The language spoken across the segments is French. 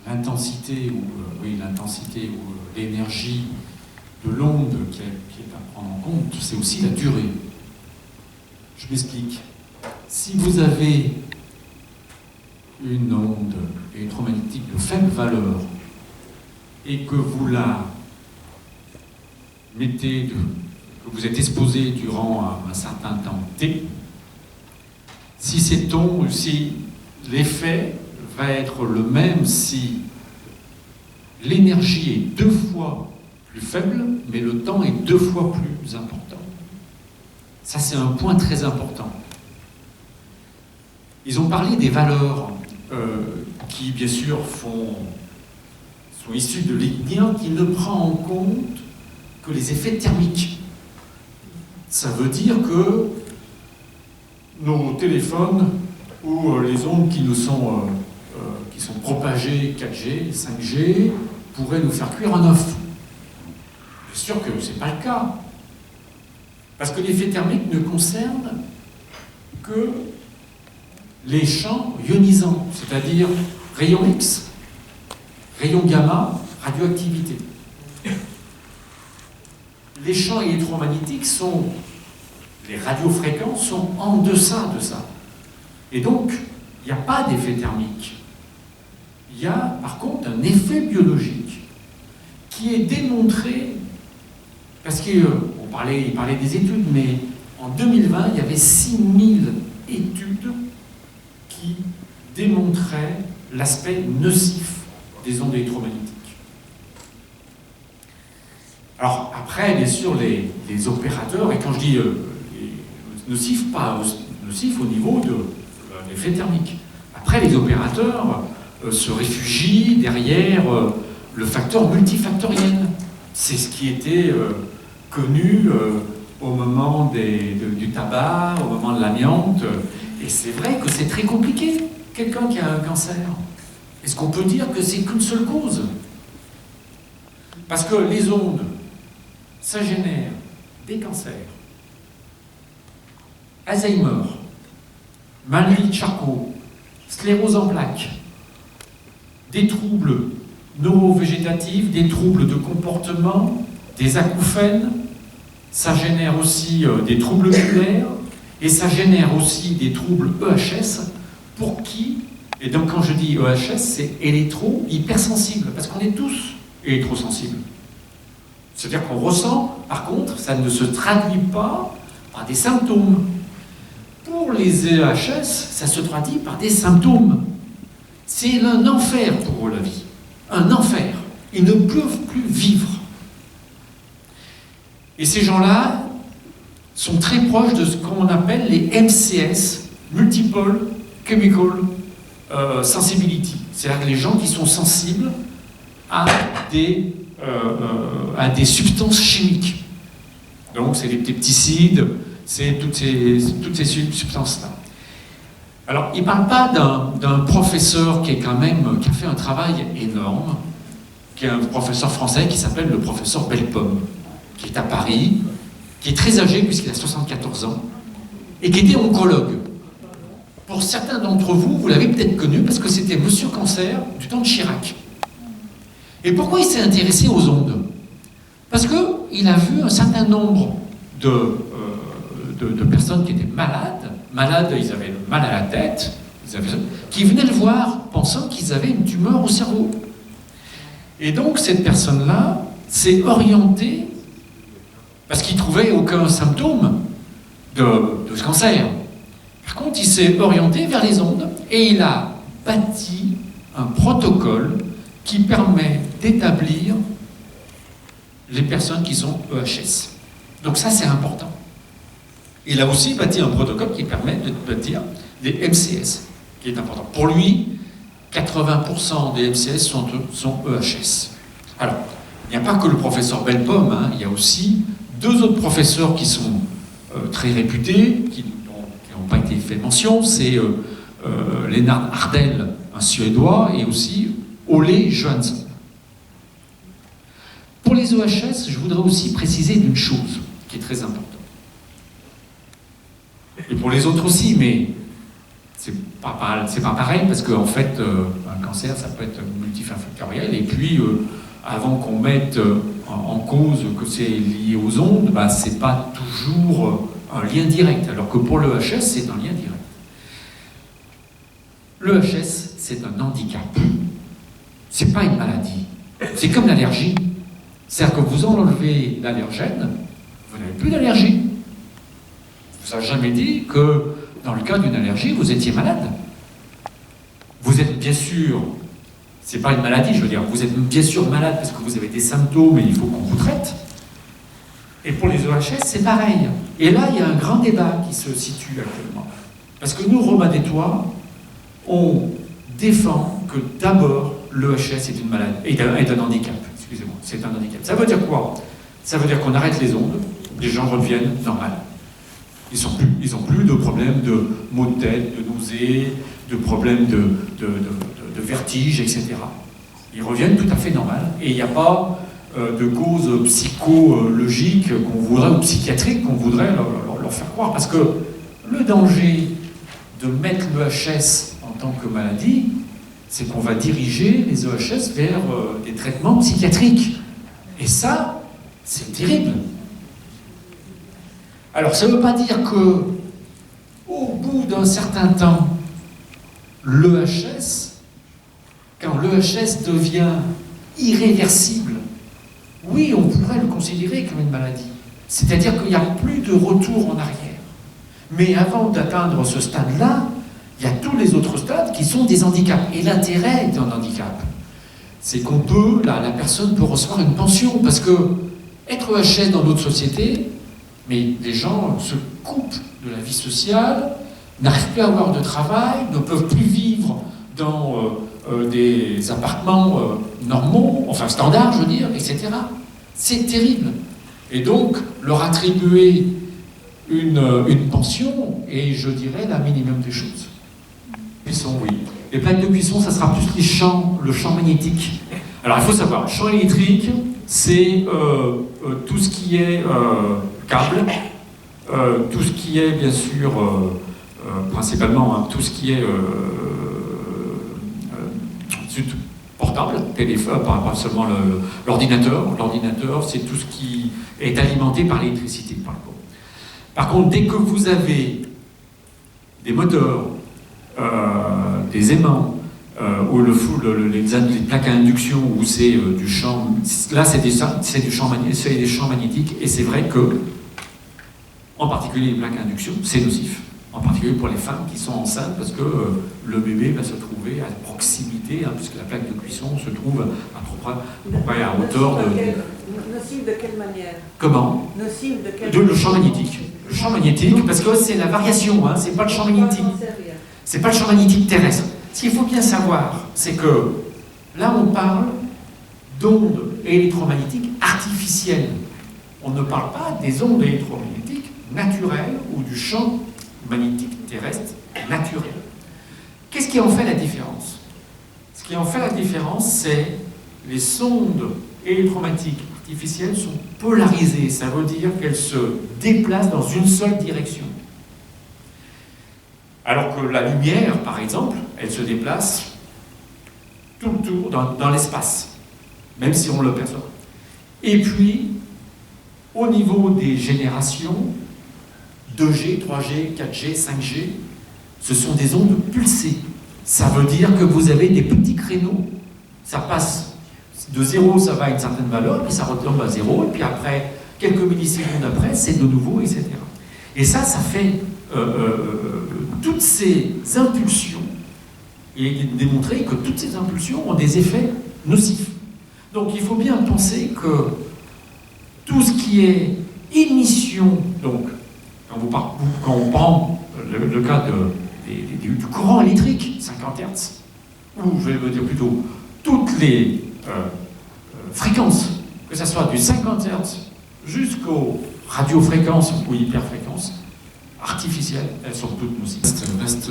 l'intensité ou l'énergie de l'onde qui est à prendre en compte, c'est aussi la durée. Je m'explique. Si vous avez une onde électromagnétique de faible valeur et que vous la mettez, que vous êtes exposé durant un certain temps T, si l'effet va être le même si l'énergie est 2 fois plus faible, mais le temps est 2 fois plus important. Ça, c'est un point très important. Ils ont parlé des valeurs qui, bien sûr, sont issues de l'ignien, qui ne prend en compte que les effets thermiques. Ça veut dire que nos téléphones ou les ondes qui sont propagées 4G, 5G, pourraient nous faire cuire un œuf. Bien sûr que ce n'est pas le cas. Parce que l'effet thermique ne concerne que les champs ionisants, c'est-à-dire rayons X, rayons gamma, radioactivité. Les champs électromagnétiques les radiofréquences sont en deçà de ça. Et donc, il n'y a pas d'effet thermique. Il y a par contre un effet biologique qui est démontré, parce qu'il parlait des études, mais en 2020, il y avait 6000 études qui démontraient l'aspect nocif des ondes électromagnétiques. Alors après, bien sûr, les opérateurs, et quand je dis nocif, pas nocif au niveau de l'effet thermique. Après, les opérateurs se réfugient derrière le facteur multifactoriel. C'est ce qui était connu au moment du tabac, au moment de l'amiante. Et c'est vrai que c'est très compliqué, quelqu'un qui a un cancer. Est-ce qu'on peut dire que c'est qu'une seule cause? Parce que les ondes, ça génère des cancers, Alzheimer, maladie de Charcot, sclérose en plaques, des troubles neurovégétatifs, des troubles de comportement, des acouphènes, ça génère aussi des troubles oculaires, et ça génère aussi des troubles EHS, pour qui, et donc quand je dis EHS, c'est électro-hypersensible, parce qu'on est tous électrosensibles. C'est-à-dire qu'on ressent, par contre, ça ne se traduit pas par des symptômes. Pour les EHS, ça se traduit par des symptômes. C'est un enfer pour eux, la vie. Un enfer. Ils ne peuvent plus vivre. Et ces gens-là sont très proches de ce qu'on appelle les MCS, Multiple Chemical Sensibility. C'est-à-dire les gens qui sont sensibles à des substances chimiques. Donc c'est les pesticides, c'est toutes ces substances-là. Alors, il ne parle pas d'un professeur qui a fait un travail énorme, qui est un professeur français qui s'appelle le professeur Bellepomme, qui est à Paris, qui est très âgé puisqu'il a 74 ans, et qui était oncologue. Pour certains d'entre vous, vous l'avez peut-être connu parce que c'était Monsieur Cancer du temps de Chirac. Et pourquoi il s'est intéressé aux ondes? Parce qu'il a vu un certain nombre de personnes qui étaient malades, ils avaient mal à la tête, qui venaient le voir pensant qu'ils avaient une tumeur au cerveau. Et donc cette personne-là s'est orientée, parce qu'il ne trouvait aucun symptôme de ce cancer. Par contre, il s'est orienté vers les ondes et il a bâti un protocole qui permet d'établir les personnes qui sont EHS. Donc ça, c'est important. Il a aussi bâti un protocole qui permet de bâtir des MCS, qui est important. Pour lui, 80% des MCS sont EHS. Alors, il n'y a pas que le professeur Bellepomme, hein, il y a aussi 2 autres professeurs qui sont très réputés, qui n'ont pas été fait mention, c'est Lennart Hardell, un Suédois, et aussi Ole Johansson. Pour les EHS, je voudrais aussi préciser d'une chose qui est très importante. Et pour les autres aussi, mais c'est pas pareil, parce qu'en fait, un cancer, ça peut être multifactoriel, et puis, avant qu'on mette en cause que c'est lié aux ondes, bah, c'est pas toujours un lien direct, alors que pour l'EHS, c'est un lien direct. L'EHS, c'est un handicap. C'est pas une maladie. C'est comme l'allergie. C'est-à-dire que vous enlevez l'allergène, vous n'avez plus d'allergie. Vous n'avez jamais dit que, dans le cas d'une allergie, vous étiez malade. Vous êtes bien sûr, c'est pas une maladie, je veux dire, vous êtes bien sûr malade parce que vous avez des symptômes et il faut qu'on vous traite. Et pour les EHS, c'est pareil. Et là, il y a un grand débat qui se situe actuellement. Parce que nous, Romain Détois, on défend que d'abord, l'EHS est une maladie, est un handicap. Excusez-moi, c'est un handicap. Ça veut dire quoi? Ça veut dire qu'on arrête les ondes, les gens reviennent normales. Ils n'ont plus de problèmes de maux de tête, de nausées, de problèmes de vertige, etc. Ils reviennent tout à fait normales. Et il n'y a pas de cause psychologique qu'on voudrait, ou psychiatrique qu'on voudrait leur faire croire. Parce que le danger de mettre l'EHS en tant que maladie, c'est qu'on va diriger les EHS vers des traitements psychiatriques. Et ça, c'est terrible. Alors, ça ne veut pas dire que, au bout d'un certain temps, l'EHS, quand l'EHS devient irréversible, oui, on pourrait le considérer comme une maladie. C'est-à-dire qu'il n'y a plus de retour en arrière. Mais avant d'atteindre ce stade-là, il y a tous les autres stades qui sont des handicaps. Et l'intérêt d'un handicap, c'est qu'on peut, la personne peut recevoir une pension, parce que être EHS dans notre société, mais les gens se coupent de la vie sociale, n'arrivent plus à avoir de travail, ne peuvent plus vivre dans des appartements normaux, enfin standards, je veux dire, etc. C'est terrible. Et donc, leur attribuer une pension est, je dirais, la minimum des choses. Cuisson, oui. Les plaques de cuisson, ça sera plus le champ magnétique. Alors, il faut savoir, le champ électrique, c'est tout ce qui est câble, tout ce qui est, bien sûr, principalement, hein, tout ce qui est portable, téléphone, pas seulement l'ordinateur. L'ordinateur, c'est tout ce qui est alimenté par l'électricité, par contre, dès que vous avez des moteurs, des aimants, ou les plaques à induction, où c'est du champ, là c'est des champs magnétiques, et c'est vrai que, en particulier les plaques à induction, c'est nocif. En particulier pour les femmes qui sont enceintes, parce que le bébé va se trouver à proximité, hein, puisque la plaque de cuisson se trouve à hauteur de... Nocive de quelle manière? Comment? Nocive de quelle manière? Le champ magnétique. Le champ magnétique, parce que c'est la variation, hein, c'est pas le champ magnétique. C'est pas le champ magnétique terrestre. Ce qu'il faut bien savoir, c'est que là on parle d'ondes électromagnétiques artificielles. On ne parle pas des ondes électromagnétiques naturelles ou du champ magnétique terrestre naturel. Qu'est-ce qui en fait la différence? Ce qui en fait la différence, c'est les sondes électromagnétiques artificielles sont polarisées. Ça veut dire qu'elles se déplacent dans une seule direction. Alors que la lumière, par exemple, elle se déplace tout le tour dans l'espace, même si on le perçoit. Et puis, au niveau des générations, 2G, 3G, 4G, 5G, ce sont des ondes pulsées. Ça veut dire que vous avez des petits créneaux. Ça passe de 0, ça va à une certaine valeur, puis ça retombe à 0, et puis après, quelques millisecondes après, c'est de nouveau, etc. Et ça fait toutes ces impulsions, et il est démontré que toutes ces impulsions ont des effets nocifs. Donc il faut bien penser que tout ce qui est émission, donc quand on prend le cas du courant électrique, 50 Hz, ou je vais dire plutôt toutes les fréquences, que ce soit du 50 Hz jusqu'aux radiofréquences ou hyperfréquences artificielles, elles sont toutes nocives. Vaste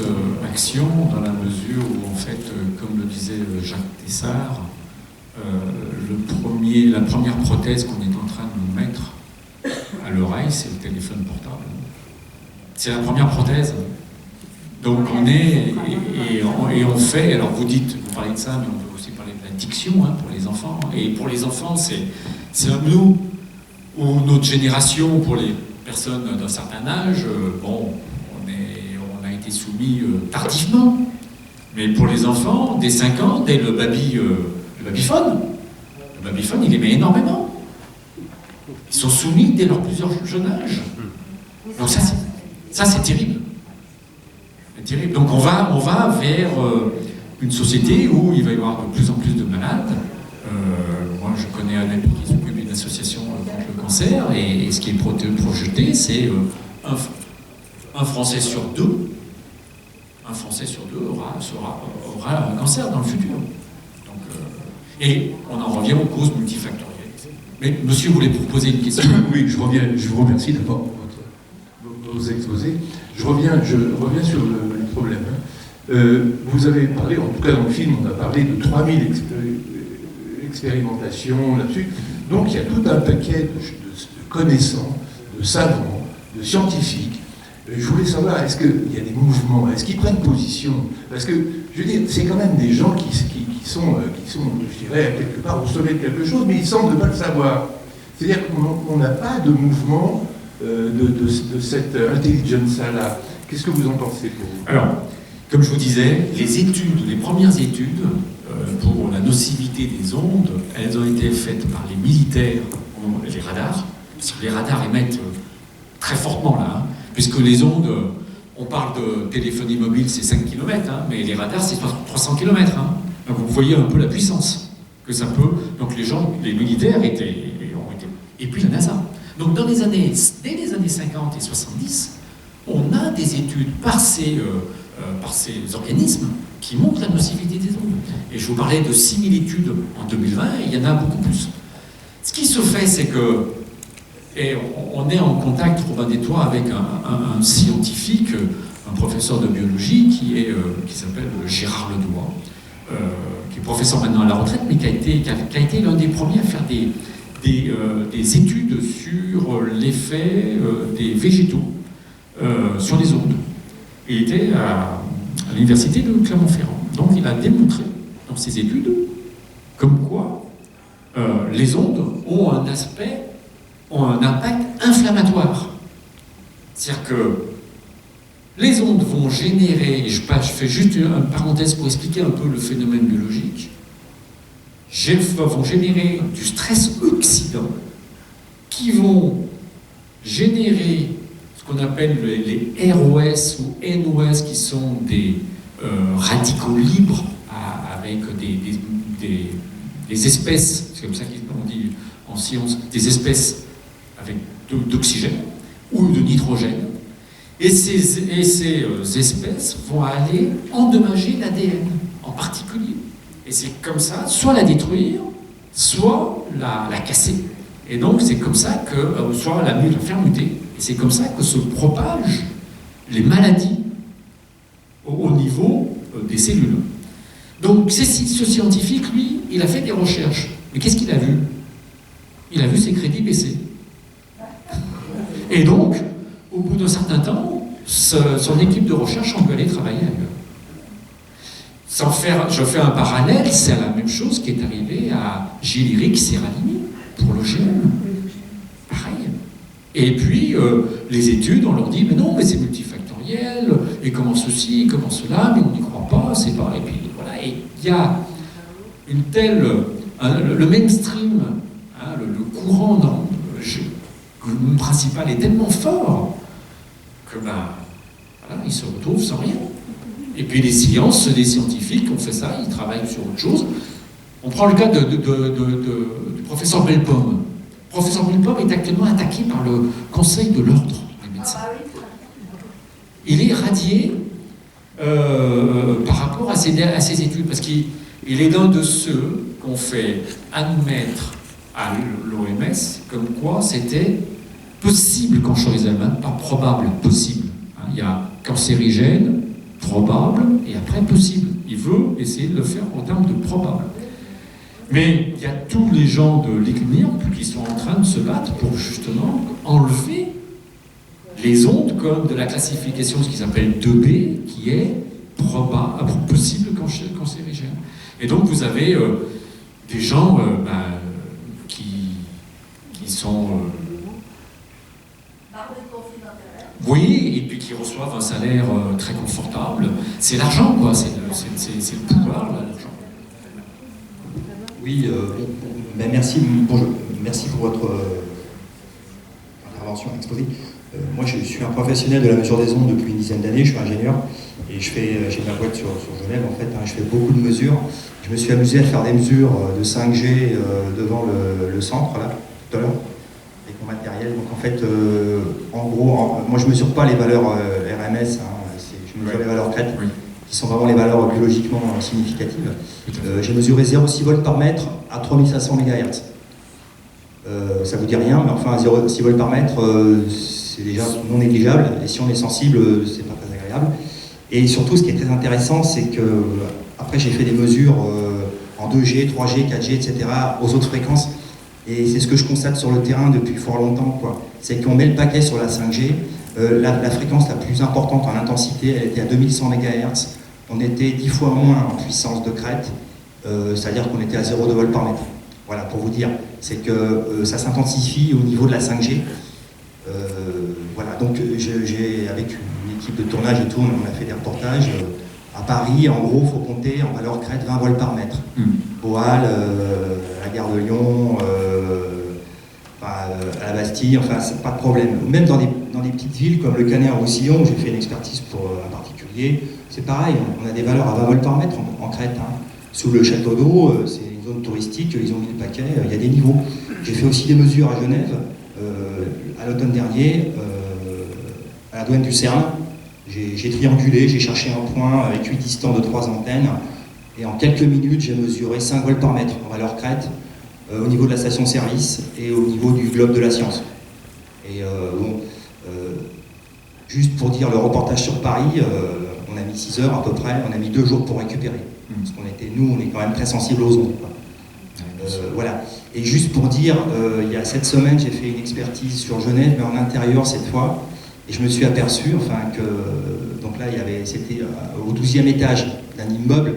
action dans la mesure où, en fait, comme le disait Jacques Tessard, la première prothèse qu'on est en train de nous mettre à l'oreille, c'est le téléphone portable. C'est la première prothèse. Donc on est, et on fait, alors vous parlez de ça, mais on peut aussi parler de la diction pour les enfants. Et pour les enfants, c'est nous, ou notre génération, pour les personnes d'un certain âge, bon, on a été soumis tardivement. Mais pour les enfants, dès 5 ans, dès le babyphone, il aimait énormément. Ils sont soumis dès leur plus jeune âge. Donc ça c'est terrible. C'est terrible. Donc on va vers une société où il va y avoir de plus en plus de malades. Moi, je connais un ami qui s'occupe d'une association contre le cancer, et ce qui est projeté, c'est un Français sur deux. Un Français sur deux aura un cancer dans le futur. Donc, et on en revient aux causes multifactorielles. Mais monsieur voulait vous poser une question. Oui, je vous remercie d'abord pour vos exposés. Je reviens sur le problème. Vous avez parlé, en tout cas dans le film, on a parlé de 3000 expérimentations là-dessus. Donc il y a tout un paquet de connaissants, de savants, de scientifiques. Je voulais savoir, est-ce qu'il y a des mouvements, est-ce qu'ils prennent position? Parce que, je veux dire, c'est quand même des gens qui sont, je dirais, quelque part au sommet de quelque chose, mais ils semblent ne pas le savoir. C'est-à-dire qu'on n'a pas de mouvement de cette intelligence-là. Qu'est-ce que vous en pensez pour vous? Alors, comme je vous disais, les premières études pour la nocivité des ondes, elles ont été faites par les militaires, les radars, parce que les radars émettent très fortement là, puisque les ondes, on parle de téléphonie mobile, c'est 5 km, mais les radars, c'est 300 km. Donc vous voyez un peu la puissance que ça peut. Donc les militaires ont été. Et puis la NASA. Donc dès les années 50 et 70, on a des études par ces organismes qui montrent la nocivité des ondes. Et je vous parlais de 6000 études en 2020, et il y en a beaucoup plus. Ce qui se fait, c'est que, et on est en contact, Robin des Toits, avec un scientifique, un professeur de biologie qui s'appelle Gérard Ledoy, qui est professeur maintenant à la retraite, mais qui a été l'un des premiers à faire des études sur l'effet des végétaux sur les ondes. Il était à l'université de Clermont-Ferrand. Donc il a démontré dans ses études comme quoi les ondes ont un impact inflammatoire. C'est-à-dire que les ondes vont générer, je fais juste une parenthèse pour expliquer un peu le phénomène biologique, vont générer du stress oxydant qui vont générer ce qu'on appelle les ROS ou NOS, qui sont des radicaux libres avec des espèces, c'est comme ça qu'on dit en science, des espèces avec d'oxygène ou de nitrogène. Et ces espèces vont aller endommager l'ADN en particulier. Et c'est comme ça, soit la détruire, soit la casser. Et donc c'est comme ça que, soit la faire muter. Et c'est comme ça que se propagent les maladies au niveau des cellules. Donc ce scientifique, lui, il a fait des recherches. Mais qu'est-ce qu'il a vu? Il a vu ses crédits baisser. Et donc, au bout d'un certain temps, son équipe de recherche en veut aller travailler ailleurs. Je fais un parallèle, c'est la même chose qui est arrivé à Gilles-Éric Serralini pour l'OGM. Pareil. Et puis, les études, on leur dit, mais non, mais c'est multifactoriel, et comment ceci, comment cela, mais on n'y croit pas, c'est pas... Et puis, voilà, et il y a une telle... le mainstream, le courant principal est tellement fort que, voilà, ils se retrouvent sans rien. Et puis les scientifiques ont fait ça, ils travaillent sur autre chose. On prend le cas du professeur Bellepomme. Le professeur Bellepomme est actuellement attaqué par le Conseil de l'ordre des médecins. Il est radié par rapport à ses études, parce qu'il est l'un de ceux qu'on fait admettre à l'OMS comme quoi c'était possible cancérisme, pas probable, possible. Il y a cancérigène, probable, et après possible. Il veut essayer de le faire en termes de probable. Mais il y a tous les gens de l'ICNIRP qui sont en train de se battre pour justement enlever les ondes comme de la classification, ce qu'ils appellent 2B, qui est possible cancérigène. Et donc vous avez des gens qui sont... oui, et puis qui reçoivent un salaire très confortable. C'est l'argent, quoi, c'est le pouvoir, là, l'argent. Oui, merci, merci pour votre intervention exposée. Moi, je suis un professionnel de la mesure des ondes depuis une dizaine d'années, je suis ingénieur, et j'ai ma boîte sur Genève, en fait, je fais beaucoup de mesures. Je me suis amusé à faire des mesures de 5G devant le centre, là, tout à l'heure, avec mon matériel. Donc, en fait, en gros, moi, je ne mesure pas les valeurs RMS, je mesure les valeurs crête, qui sont vraiment les valeurs biologiquement significatives. J'ai mesuré 0,6 volts par mètre à 3500 MHz. Ça vous dit rien, mais enfin 0,6 volts par mètre, c'est déjà non négligeable, et si on est sensible, c'est pas très agréable. Et surtout, ce qui est très intéressant, c'est que après j'ai fait des mesures en 2G, 3G, 4G, etc., aux autres fréquences, et c'est ce que je constate sur le terrain depuis fort longtemps, quoi. C'est qu'on met le paquet sur la 5G, la fréquence la plus importante en intensité, elle était à 2100 MHz, on était 10 fois moins en puissance de crête, c'est-à-dire qu'on était à 0,2 volts par mètre. Voilà, pour vous dire, c'est que ça s'intensifie au niveau de la 5G. Voilà, donc avec une équipe de tournage et tout, on a fait des reportages. À Paris, en gros, il faut compter en valeur crête 20 volts par mètre. Au Halles, à la gare de Lyon, à la Bastille, enfin, c'est pas de problème. Même dans des petites villes comme le Canet-en-Roussillon, où j'ai fait une expertise pour un particulier, c'est pareil, on a des valeurs à 20 volts par mètre en crête. Sous le château d'eau, c'est une zone touristique, ils ont mis le paquet, il y a des niveaux. J'ai fait aussi des mesures à Genève, à l'automne dernier, à la douane du CERN. J'ai triangulé, j'ai cherché un point avec 8 distants de 3 antennes, et en quelques minutes, j'ai mesuré 5 volts par mètre en valeur crête, au niveau de la station-service et au niveau du globe de la science. Et juste pour dire le reportage sur Paris, on a mis 6 heures à peu près, on a mis 2 jours pour récupérer. Parce qu'on on est quand même très sensible aux ondes. Voilà. Et juste pour dire, il y a 7 semaines, j'ai fait une expertise sur Genève, mais en intérieur cette fois, et je me suis aperçu, donc là, c'était au 12e étage d'un immeuble,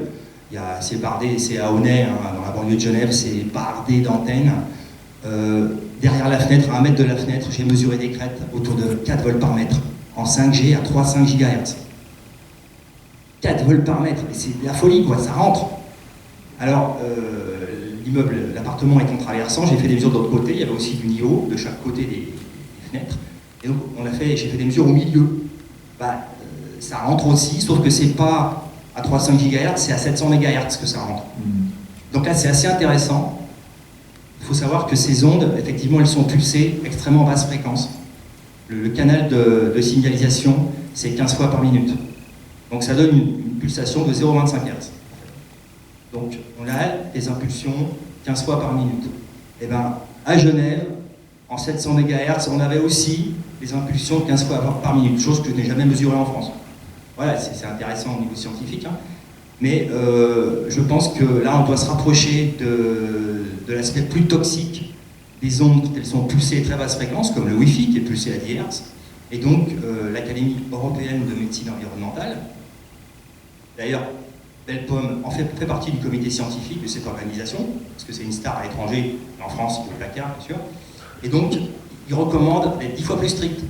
c'est bardé, c'est à Aunay, dans la banlieue de Genève, c'est bardé d'antennes. Derrière la fenêtre, à 1 mètre de la fenêtre, j'ai mesuré des crêtes autour de 4 volts par mètre, en 5G à 3,5 GHz. 4 volts par mètre, c'est de la folie, quoi, ça rentre. Alors, l'immeuble, l'appartement étant traversant, j'ai fait des mesures de l'autre côté, il y avait aussi du niveau de chaque côté des fenêtres. Et donc, j'ai fait des mesures au milieu. Ça rentre aussi, sauf que c'est pas à 3,5 GHz, c'est à 700 MHz que ça rentre. Donc là, c'est assez intéressant. Il faut savoir que ces ondes, effectivement, elles sont pulsées extrêmement basse fréquence. Le canal de signalisation, c'est 15 fois par minute. Donc ça donne une pulsation de 0,25 Hz. Donc on a des impulsions 15 fois par minute. Et bien à Genève, en 700 MHz, on avait aussi des impulsions 15 fois par minute, chose que je n'ai jamais mesurée en France. Voilà, c'est intéressant au niveau scientifique. Mais je pense que là, on doit se rapprocher de l'aspect plus toxique des ondes quand elles sont pulsées à très basse fréquence, comme le Wi-Fi qui est pulsé à 10 Hz. Et donc, l'Académie européenne de médecine environnementale, d'ailleurs, Bellepomme fait partie du comité scientifique de cette organisation, parce que c'est une star à l'étranger, en France, il est au placard, bien sûr. Et donc, ils recommandent d'être 10 fois plus strict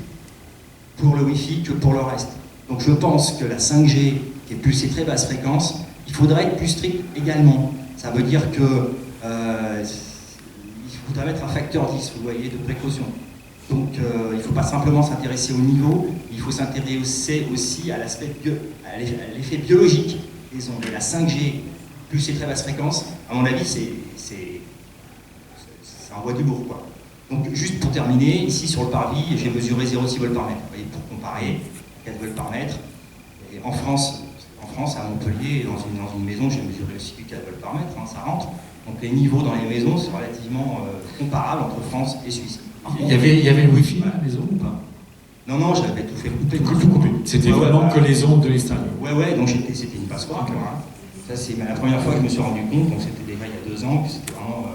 pour le Wi-Fi que pour le reste. Donc, je pense que la 5G, qui est pulsée très basse fréquence, il faudrait être plus strict également. Ça veut dire que il faudrait mettre un facteur 10, vous voyez, de précaution. Donc il ne faut pas simplement s'intéresser au niveau, il faut s'intéresser aussi à l'effet biologique des ondes. Et la 5G, plus c'est très basse fréquence, à mon avis, c'est un bois du lourd, quoi. Donc juste pour terminer, ici sur le parvis, j'ai mesuré 0,6 volts par mètre. Vous voyez, pour comparer, 4 volts par mètre. Et en France, à Montpellier, dans une maison, j'ai mesuré aussi 4 volts par mètre, ça rentre. Donc les niveaux dans les maisons sont relativement comparables entre France et Suisse. Il y avait le Wi-Fi à la maison ou pas? Non, j'avais tout fait couper. Tout coupé. C'était vraiment que les ondes de l'extérieur. Ouais, donc c'était une passoire. Ça, c'est la première fois que je me suis rendu compte, donc c'était déjà il y a 2 ans, que c'était vraiment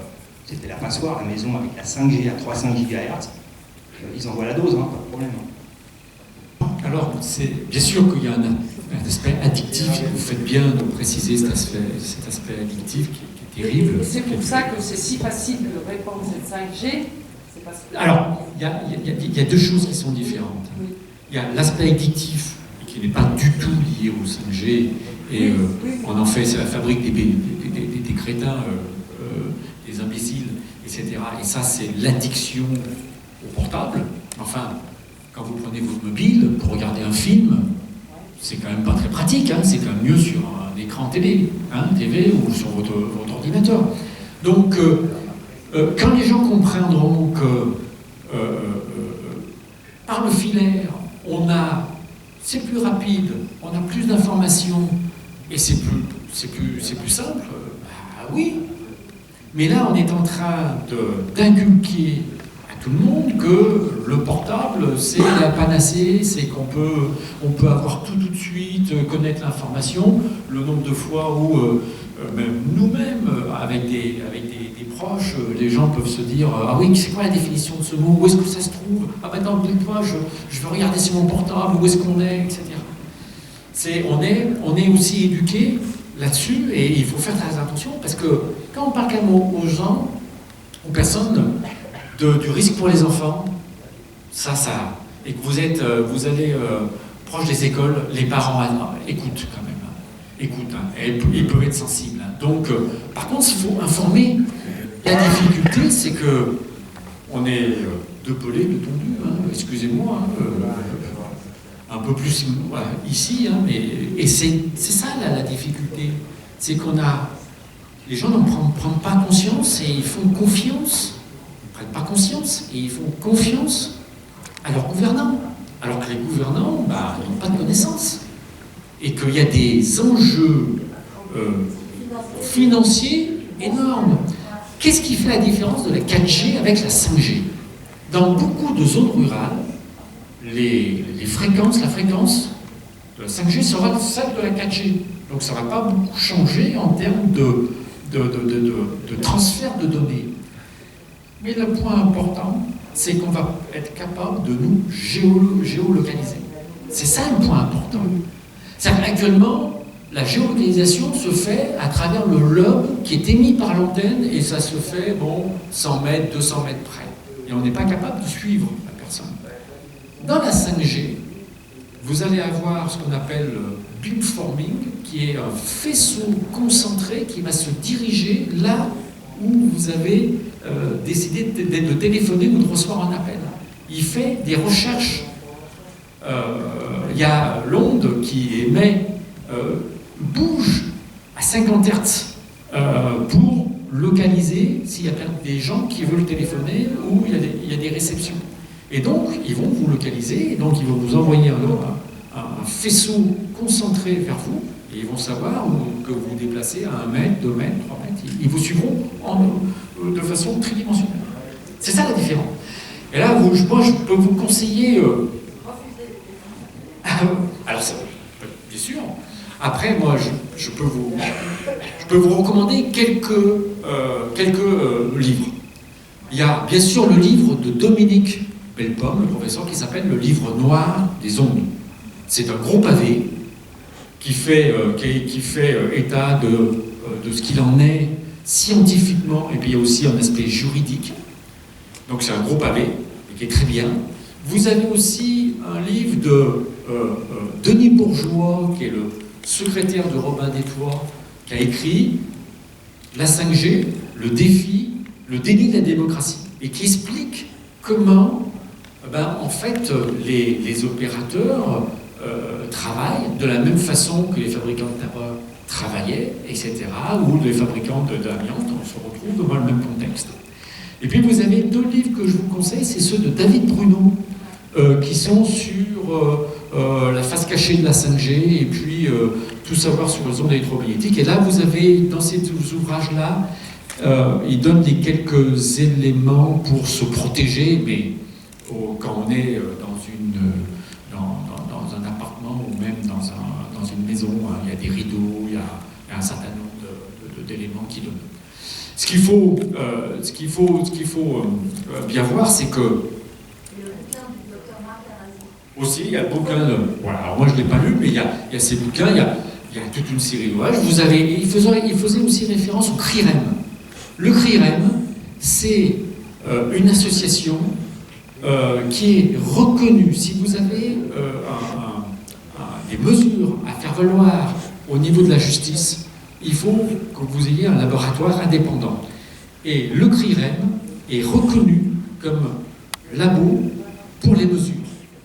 c'était la passoire, la maison avec la 5G à 3,5 GHz. Ils envoient la dose, pas de problème. Alors, c'est bien sûr qu'il y a un aspect addictif, et vous faites bien de préciser cet aspect addictif qui est terrible. Et c'est pour ça que c'est si facile de répandre cette 5G. C'est parce que... Alors, il y a deux choses qui sont différentes. Oui. Il y a l'aspect addictif, qui n'est pas du tout lié au 5G, et on en fait, c'est la fabrique des crétins, des imbéciles, etc. Et ça, c'est l'addiction au portable. Enfin, quand vous prenez votre mobile pour regarder un film, c'est quand même pas très pratique, hein, c'est quand même mieux sur un écran télé, TV ou sur votre ordinateur. Donc, quand les gens comprendront que par le filaire, c'est plus rapide, on a plus d'informations et c'est plus simple, bah oui. Mais là, on est en train d'inculquer à tout le monde que le portable, c'est la panacée, c'est qu'on peut avoir tout de suite, connaître l'information. Le nombre de fois où, même nous-mêmes, avec des proches, les gens peuvent se dire « Ah oui, c'est quoi la définition de ce mot? Où est-ce que ça se trouve? Ah maintenant, bouge-toi, je veux regarder sur mon portable, où est-ce qu'on est, etc. » On est aussi éduqués là-dessus, et il faut faire très attention, parce que quand on parle quand même aux gens, aux personnes, du risque pour les enfants, et que vous allez proche des écoles, les parents écoutent quand même, écoutent, et ils peuvent être sensibles. Donc, par contre, il faut informer. La difficulté, c'est que on est deux pelés, deux tondus, excusez-moi, un peu plus ici, et c'est ça la difficulté, c'est les gens n'en prennent pas conscience et ils font confiance, ils ne prennent pas conscience et ils font confiance à leurs gouvernants, alors que les gouvernants, n'ont pas de connaissances, et qu'il y a des enjeux financiers énormes. Qu'est-ce qui fait la différence de la 4G avec la 5G? Dans beaucoup de zones rurales, la fréquence de la 5G sera celle de la 4G. Donc ça ne va pas beaucoup changer en termes de transfert de données. Mais le point important, c'est qu'on va être capable de nous géolocaliser. C'est ça le point important. C'est-à-dire qu'actuellement, la géolocalisation se fait à travers le lobe qui est émis par l'antenne, et ça se fait, 100 mètres, 200 mètres près. Et on n'est pas capable de suivre la personne. Dans la 5G, vous allez avoir ce qu'on appelle le beamforming, qui est un faisceau concentré qui va se diriger là où vous avez décidé de téléphoner ou de recevoir un appel. Il fait des recherches. Il y a l'onde qui émet bouge à 50 Hz pour localiser s'il y a des gens qui veulent téléphoner ou il y a des réceptions. Et donc, ils vont vous localiser, et donc ils vont vous envoyer un faisceau concentré vers vous, et ils vont savoir que vous vous déplacez à 1 mètre, 2 mètres, 3 mètres. Ils vous suivront de façon tridimensionnelle. C'est ça la différence. Et là, moi, je peux vous conseiller... alors, ça, bien sûr. Après, moi, je peux vous recommander quelques livres. Il y a bien sûr le livre de Dominique Bellepomme, le professeur, qui s'appelle Le livre noir des ondes. C'est un gros pavé qui fait état de ce qu'il en est scientifiquement, et puis il y a aussi un aspect juridique. Donc c'est un gros pavé, et qui est très bien. Vous avez aussi un livre de Denis Bourgeois, qui est le secrétaire de Robin des Toits, qui a écrit La 5G, le défi, le déni de la démocratie, et qui explique comment en fait, les opérateurs travaillent de la même façon que les fabricants de tabac travaillaient, etc., ou les fabricants d'amiante, on se retrouve dans le même contexte. Et puis vous avez 2 livres que je vous conseille, c'est ceux de David Bruno, qui sont sur la face cachée de la 5G, et puis tout savoir sur les ondes électromagnétiques. Et là, vous avez, dans ces ouvrages-là, il donne quelques éléments pour se protéger, mais quand on est dans un appartement ou même dans une maison, il y a des rideaux, il y a un certain nombre d'éléments qui donnent. Ce qu'il faut bien voir, c'est que... Aussi, il y a le bouquin de... Voilà, alors moi je ne l'ai pas lu, mais il y a ces bouquins, il y a toute une série d'ouvrages. Il faisait aussi référence au CRIREM. Le CRIREM, c'est une association qui est reconnue. Si vous avez des mesures à faire valoir au niveau de la justice, il faut que vous ayez un laboratoire indépendant. Et le CRIREM est reconnu comme labo pour les mesures.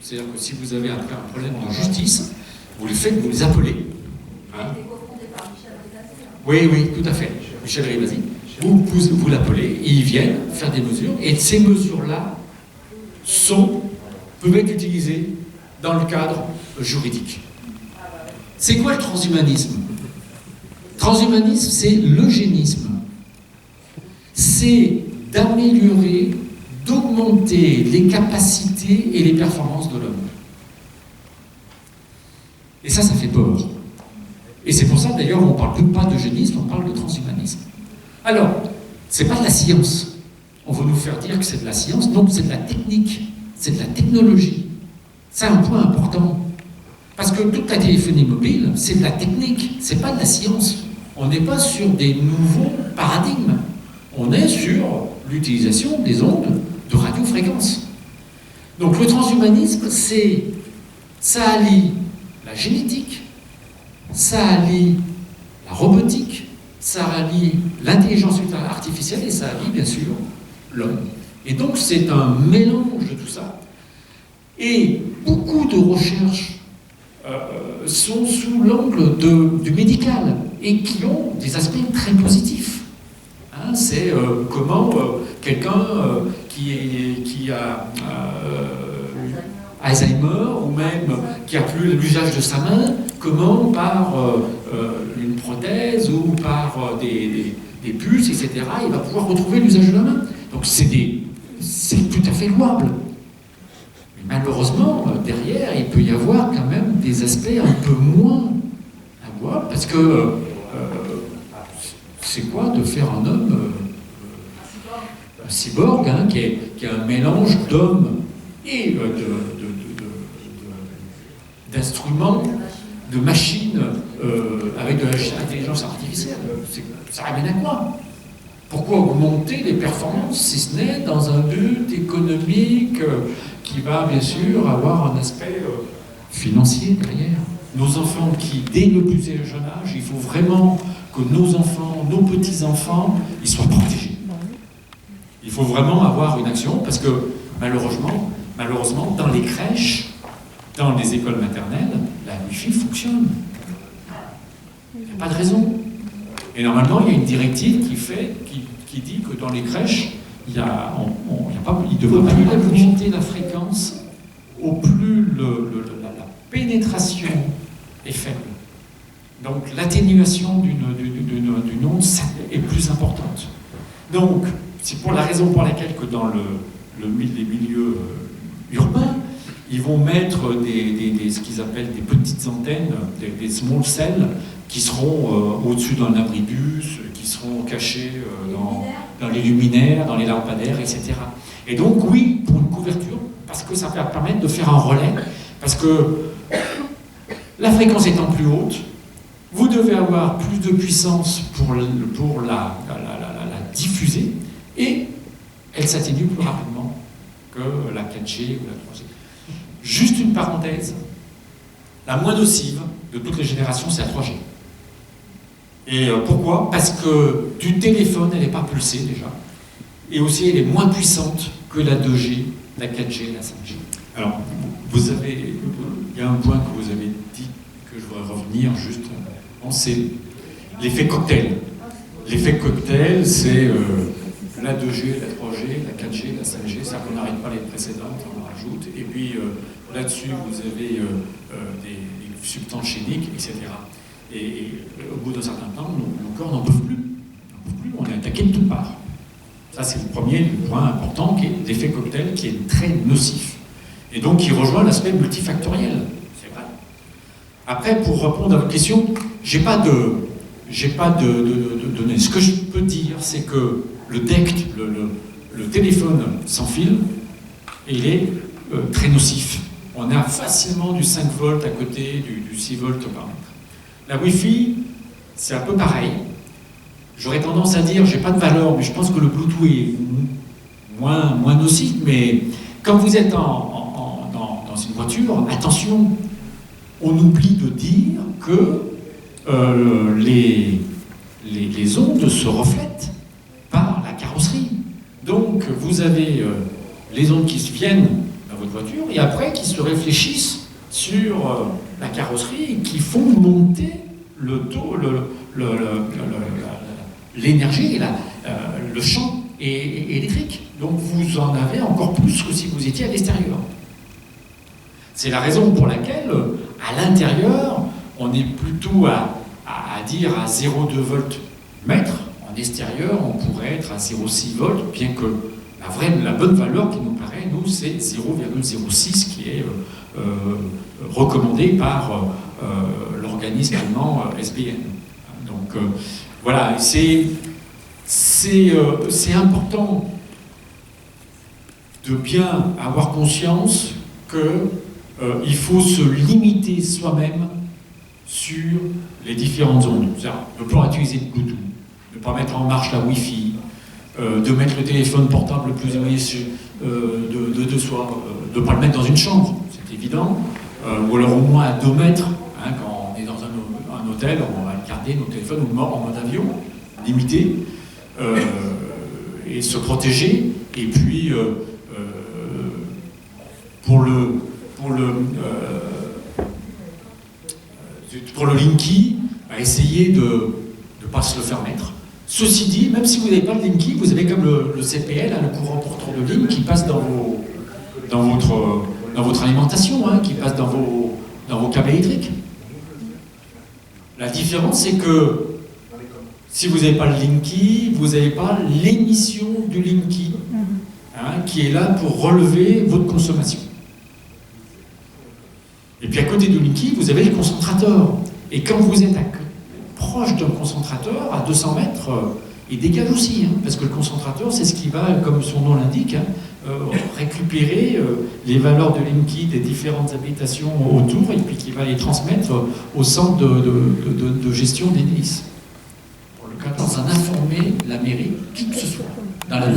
C'est-à-dire que si vous avez un problème de justice, vous le faites, vous les appelez. Hein? Oui, tout à fait. Michel Rivasi. Vous l'appelez, et ils viennent faire des mesures, et ces mesures-là peuvent être utilisées dans le cadre juridique. C'est quoi le transhumanisme? Transhumanisme, c'est l'eugénisme. C'est d'améliorer, d'augmenter les capacités et les performances de l'homme. Et ça fait peur. Et c'est pour ça, d'ailleurs, on ne parle pas d'eugénisme, on parle de transhumanisme. Alors, c'est pas de la science. On veut nous faire dire que c'est de la science. Non, c'est de la technique, c'est de la technologie. C'est un point important. Parce que toute la téléphonie mobile, c'est de la technique, c'est pas de la science. On n'est pas sur des nouveaux paradigmes. On est sur l'utilisation des ondes de radiofréquence. Donc le transhumanisme, ça allie la génétique, ça allie la robotique, ça allie l'intelligence artificielle et ça allie bien sûr l'homme. Et donc c'est un mélange de tout ça. Et beaucoup de recherches sont sous l'angle du médical et qui ont des aspects très positifs. Hein, c'est comment quelqu'un qui a Alzheimer ou même qui a plus l'usage de sa main, comment par une prothèse ou par des puces, etc., il va pouvoir retrouver l'usage de la main. Donc c'est tout à fait louable. Mais malheureusement, derrière, il peut y avoir quand même des aspects un peu moins louables, parce que c'est quoi de faire un homme un cyborg, hein, qui est un mélange d'homme et d'instruments, de machines avec de l'intelligence artificielle. Ça ramène à quoi? Pourquoi augmenter les performances si ce n'est dans un but économique qui va bien sûr avoir un aspect financier derrière? Nos enfants qui, dès le plus jeune âge, il faut vraiment que nos enfants, nos petits-enfants, ils soient protégés. Il faut vraiment avoir une action parce que malheureusement, dans les crèches, dans les écoles maternelles, la Wi-Fi fonctionne. Il n'y a pas de raison. Et normalement, il y a une directive qui dit que dans les crèches, il ne devrait pas augmenter la fréquence au plus la pénétration est faible. Donc l'atténuation d'une onde est plus importante. Donc, c'est pour la raison pour laquelle que dans les milieux urbains, ils vont mettre ce qu'ils appellent des petites antennes, des small cells, qui seront au-dessus d'un abribus, qui seront cachés dans les luminaires, dans les lampadaires, etc. Et donc, oui, pour une couverture, parce que ça va permettre de faire un relais, parce que la fréquence étant plus haute, vous devez avoir plus de puissance pour la diffuser, et elle s'atténue plus rapidement que la 4G ou la 3G. Juste une parenthèse, la moins nocive de toutes les générations, c'est la 3G. Et pourquoi? Parce que du téléphone, elle n'est pas pulsée déjà. Et aussi, elle est moins puissante que la 2G, la 4G, la 5G. Alors, il y a un point que vous avez dit, que je voudrais revenir juste, c'est l'effet cocktail. L'effet cocktail, c'est la 2G, la 3G, la 4G, la 5G, ça qu'on n'arrête pas les précédentes, on en rajoute. Et puis là-dessus, vous avez des substances chimiques, etc. Et au bout d'un certain temps, nos corps n'en peuvent plus. On est attaqué de toutes parts. Ça, c'est le premier point important, qui est l'effet cocktail, qui est très nocif. Et donc, qui rejoint l'aspect multifactoriel. C'est vrai. Après, pour répondre à votre question, j'ai pas de données. Ce que je peux dire, c'est que le DECT, le téléphone sans fil, il est très nocif. on a facilement du 5 volts à côté du 6 volts par mètre. La Wi-Fi, c'est un peu pareil. J'aurais tendance à dire, j'ai pas de valeur, mais je pense que le Bluetooth est moins nocif, mais quand vous êtes dans une voiture, attention, on oublie de dire que les ondes se reflètent par la carrosserie. Donc vous avez les ondes qui viennent dans votre voiture et après qui se réfléchissent sur la carrosserie et qui font monter le taux, l'énergie, le champ électrique. Donc vous en avez encore plus que si vous étiez à l'extérieur. C'est la raison pour laquelle, à l'intérieur, on est plutôt à dire à 0,2 volts mètre. En extérieur, on pourrait être à 0,6 volts, bien que la bonne valeur qui nous paraît, nous, c'est 0,06 qui est recommandé par l'organisme allemand SBN. Donc voilà, c'est important de bien avoir conscience qu'il faut se limiter soi-même sur les différentes ondes. C'est-à-dire ne pas utiliser de Bluetooth, ne pas mettre en marche la Wi-Fi, de mettre le téléphone portable le plus éloigné de soi, de ne pas le mettre dans une chambre, c'est évident, ou alors au moins à 2 mètres, hein, quand on est dans un hôtel, on va garder nos téléphones ou en mode avion, limité, et se protéger, et puis pour le Linky, essayer de ne pas se le faire mettre. Ceci dit, même si vous n'avez pas le Linky, vous avez comme le CPL, hein, le courant porteur de ligne, qui passe dans votre alimentation, hein, qui passe dans vos câbles électriques. La différence, c'est que si vous n'avez pas le Linky, vous n'avez pas l'émission du Linky, hein, qui est là pour relever votre consommation. Et puis à côté du Linky, vous avez le concentrateur. Et quand vous êtes proche d'un concentrateur, à 200 mètres, il dégage aussi. Hein, parce que le concentrateur, c'est ce qui va, comme son nom l'indique, hein, récupérer les valeurs de Linky des différentes habitations autour et puis qui va les transmettre au centre de gestion des délices. Pour le cas d'en informer la mairie, qui que ce soit. Dans la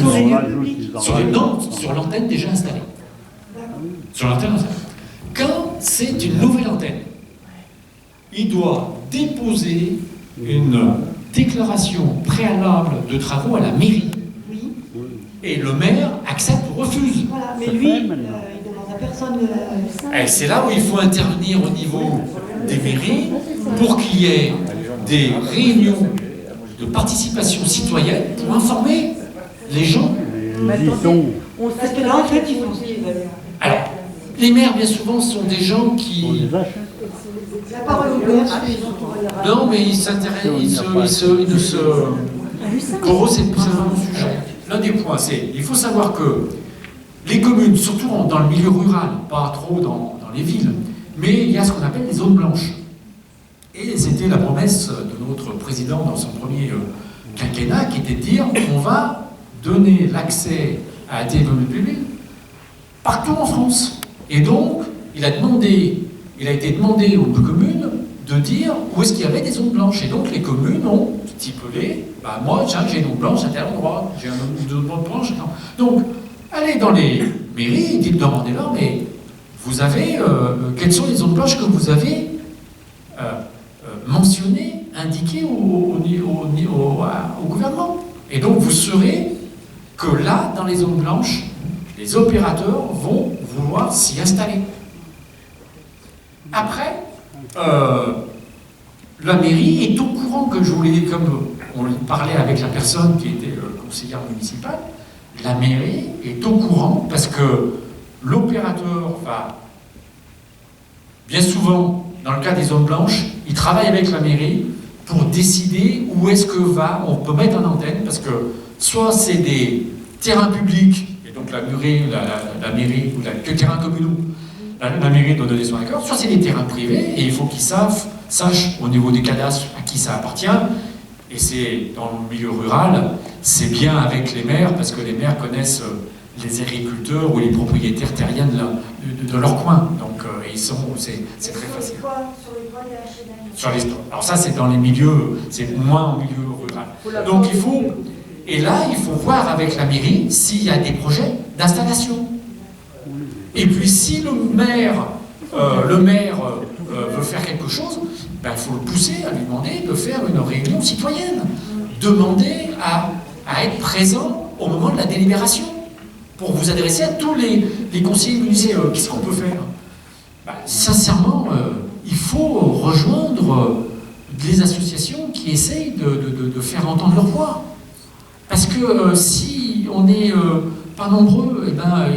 sur l'antenne déjà installée. Sur l'antenne installée. Quand c'est une nouvelle antenne, il doit déposer une déclaration préalable de travaux à la mairie. Oui. Et le maire accepte ou refuse. Voilà, mais lui, il demande à personne. Et c'est là où il faut intervenir au niveau des mairies pour qu'il y ait des réunions de participation citoyenne pour informer les gens. Parce que là, en fait, ils font ce qu'ils veulent. Alors, les maires, bien souvent, sont des gens qui... La parole au maire, Non, mais ils s'intéressent, pour eux, c'est vraiment le sujet. L'un des points, c'est il faut savoir que les communes, surtout dans le milieu rural, pas trop dans les villes, mais il y a ce qu'on appelle les zones blanches. Et c'était la promesse de notre président dans son premier quinquennat, qui était de dire on va donner l'accès à la télévision publique partout en France. Et donc, il a été demandé aux communes de dire où est-ce qu'il y avait des zones blanches. Et donc, les communes ont stipulé, moi, j'ai une zone blanche à tel endroit, j'ai une zone blanche. Donc, allez dans les mairies, demandez-leur, mais vous avez, quelles sont les zones blanches que vous avez mentionnées, indiquées au gouvernement. Et donc, vous saurez que là, dans les zones blanches, les opérateurs vont vouloir s'y installer. Après, la mairie est au courant, que je voulais, comme on parlait avec la personne qui était conseillère municipale, la mairie est au courant parce que l'opérateur va, bien souvent, dans le cas des zones blanches, il travaille avec la mairie pour décider où est-ce que on peut mettre une antenne, parce que soit c'est des terrains publics, et donc la mairie, ou les terrains communaux, la mairie doit donner son accord, soit c'est des terrains privés, et il faut qu'ils sachent au niveau des cadastres à qui ça appartient, et c'est dans le milieu rural, c'est bien avec les maires, parce que les maires connaissent les agriculteurs ou les propriétaires terriens de leur coin. Donc, c'est très facile. Sur les toits des HLM. Sur les toits. Alors ça, c'est dans les milieux, c'est moins en milieu rural. Donc il faut, et là, il faut voir avec la mairie s'il y a des projets d'installation. Et puis si le maire veut faire quelque chose, ben, il faut le pousser à lui demander de faire une réunion citoyenne. Demander à être présent au moment de la délibération pour vous adresser à tous les conseillers municipaux. Qu'est-ce qu'on peut faire? Ben, sincèrement, il faut rejoindre des associations qui essayent de faire entendre leur voix. Parce que si on n'est pas nombreux, eh ben,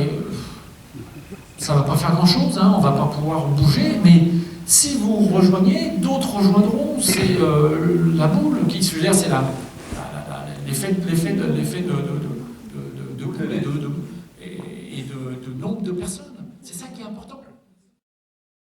ça ne va pas faire grand-chose, hein, on ne va pas pouvoir bouger, mais si vous rejoignez, d'autres rejoindront, c'est la boule qui se gère, c'est l'effet de nombre de personnes. C'est ça qui est important.